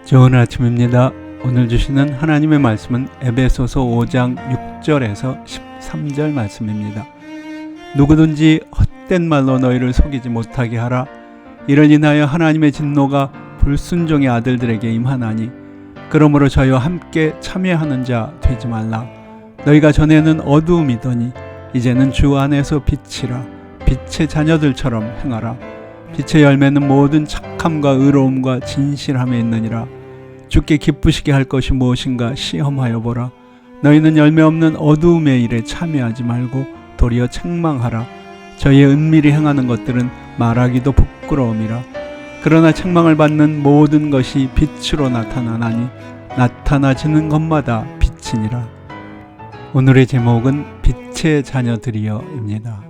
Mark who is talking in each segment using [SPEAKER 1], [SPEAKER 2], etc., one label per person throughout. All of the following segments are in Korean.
[SPEAKER 1] 좋은 아침입니다. 오늘 주시는 하나님의 말씀은 에베소서 5장 6절에서 13절 말씀입니다. 누구든지 헛된 말로 너희를 속이지 못하게 하라. 이를 인하여 하나님의 진노가 불순종의 아들들에게 임하나니 그러므로 저희와 함께 참여하는 자 되지 말라. 너희가 전에는 어두움이더니 이제는 주 안에서 빛이라. 빛의 자녀들처럼 행하라. 빛의 열매는 모든 착함과 의로움과 진실함에 있느니라. 주께 기쁘시게 할 것이 무엇인가 시험하여 보라. 너희는 열매 없는 어두움의 일에 참여하지 말고 도리어 책망하라. 저희의 은밀히 행하는 것들은 말하기도 부끄러움이라. 그러나 책망을 받는 모든 것이 빛으로 나타나나니 나타나지는 것마다 빛이니라. 오늘의 제목은 빛의 자녀들이여입니다.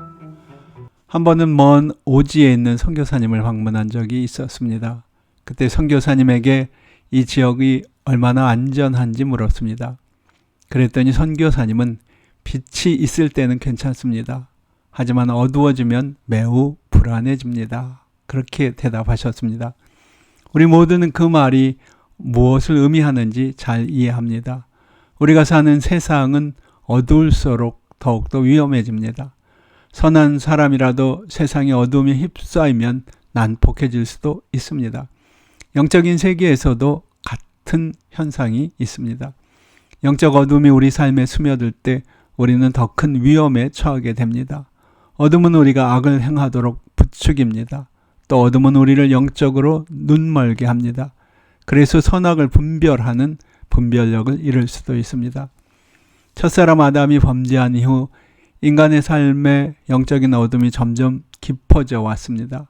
[SPEAKER 1] 한 번은 먼 오지에 있는 선교사님을 방문한 적이 있었습니다. 그때 선교사님에게 이 지역이 얼마나 안전한지 물었습니다. 그랬더니 선교사님은 빛이 있을 때는 괜찮습니다. 하지만 어두워지면 매우 불안해집니다. 그렇게 대답하셨습니다. 우리 모두는 그 말이 무엇을 의미하는지 잘 이해합니다. 우리가 사는 세상은 어두울수록 더욱더 위험해집니다. 선한 사람이라도 세상의 어두움에 휩싸이면 난폭해질 수도 있습니다. 영적인 세계에서도 같은 현상이 있습니다. 영적 어둠이 우리 삶에 스며들 때 우리는 더 큰 위험에 처하게 됩니다. 어둠은 우리가 악을 행하도록 부추깁니다. 또 어둠은 우리를 영적으로 눈멀게 합니다. 그래서 선악을 분별하는 분별력을 잃을 수도 있습니다. 첫사람 아담이 범죄한 이후 인간의 삶에 영적인 어둠이 점점 깊어져 왔습니다.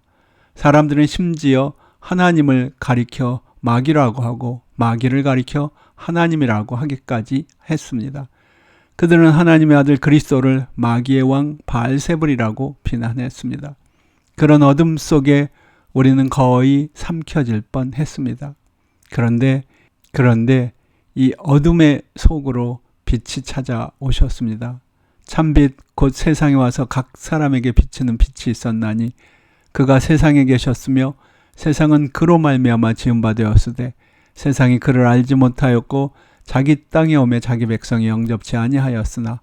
[SPEAKER 1] 사람들은 심지어 하나님을 가리켜 마귀라고 하고 마귀를 가리켜 하나님이라고 하기까지 했습니다. 그들은 하나님의 아들 그리스도를 마귀의 왕 바알세불이라고 비난했습니다. 그런 어둠 속에 우리는 거의 삼켜질 뻔했습니다. 그런데 이 어둠의 속으로 빛이 찾아오셨습니다. 참빛 곧 세상에 와서 각 사람에게 비치는 빛이 있었나니 그가 세상에 계셨으며 세상은 그로 말미암아 지은 바 되었으되 세상이 그를 알지 못하였고 자기 땅에 오매 자기 백성이 영접치 아니하였으나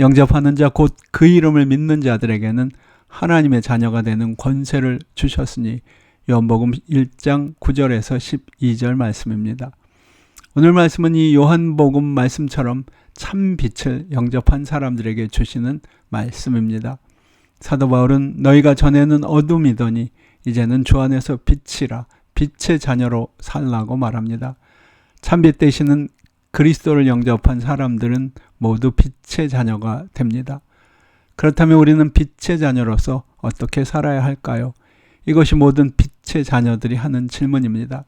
[SPEAKER 1] 영접하는 자 곧 그 이름을 믿는 자들에게는 하나님의 자녀가 되는 권세를 주셨으니 요한복음 1장 9절에서 12절 말씀입니다. 오늘 말씀은 이 요한복음 말씀처럼 참 빛을 영접한 사람들에게 주시는 말씀입니다. 사도 바울은 너희가 전에는 어둠이더니 이제는 주 안에서 빛이라 빛의 자녀로 살라고 말합니다. 참빛 되시는 그리스도를 영접한 사람들은 모두 빛의 자녀가 됩니다. 그렇다면 우리는 빛의 자녀로서 어떻게 살아야 할까요? 이것이 모든 빛의 자녀들이 하는 질문입니다.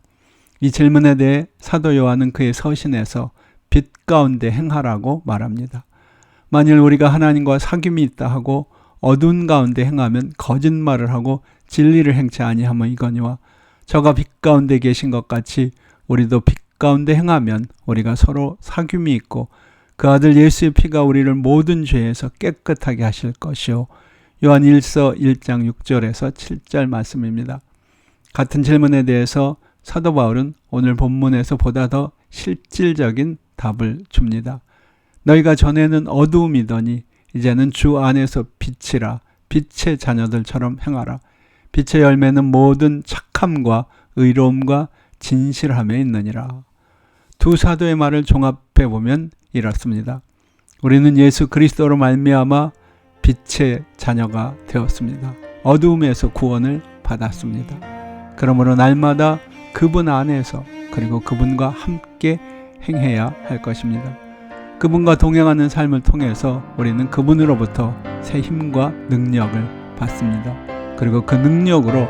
[SPEAKER 1] 이 질문에 대해 사도 요한은 그의 서신에서 빛 가운데 행하라고 말합니다. 만일 우리가 하나님과 사귐이 있다 하고 어두운 가운데 행하면 거짓말을 하고 진리를 행치 아니하며 이거니와 저가 빛 가운데 계신 것 같이 우리도 빛 가운데 행하면 우리가 서로 사귐이 있고 그 아들 예수의 피가 우리를 모든 죄에서 깨끗하게 하실 것이요. 요한 1서 1장 6절에서 7절 말씀입니다. 같은 질문에 대해서 사도 바울은 오늘 본문에서 보다 더 실질적인 답을 줍니다. 너희가 전에는 어두움이더니 이제는 주 안에서 빛이라 빛의 자녀들처럼 행하라. 빛의 열매는 모든 착함과 의로움과 진실함에 있느니라. 두 사도의 말을 종합해 보면 이렇습니다. 우리는 예수 그리스도로 말미암아 빛의 자녀가 되었습니다. 어두움에서 구원을 받았습니다. 그러므로 날마다 그분 안에서 그리고 그분과 함께 행해야 할 것입니다. 그분과 동행하는 삶을 통해서 우리는 그분으로부터 새 힘과 능력을 받습니다. 그리고 그 능력으로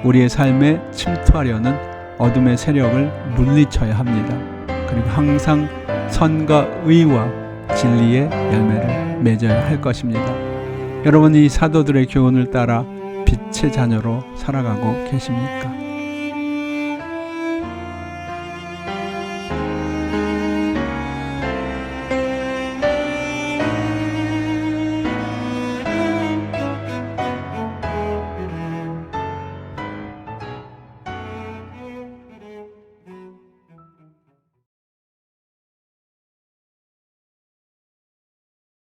[SPEAKER 1] 우리의 삶에 침투하려는 어둠의 세력을 물리쳐야 합니다. 그리고 항상 선과 의와 진리의 열매를 맺어야 할 것입니다. 여러분, 이 사도들의 교훈을 따라 빛의 자녀로 살아가고 계십니까?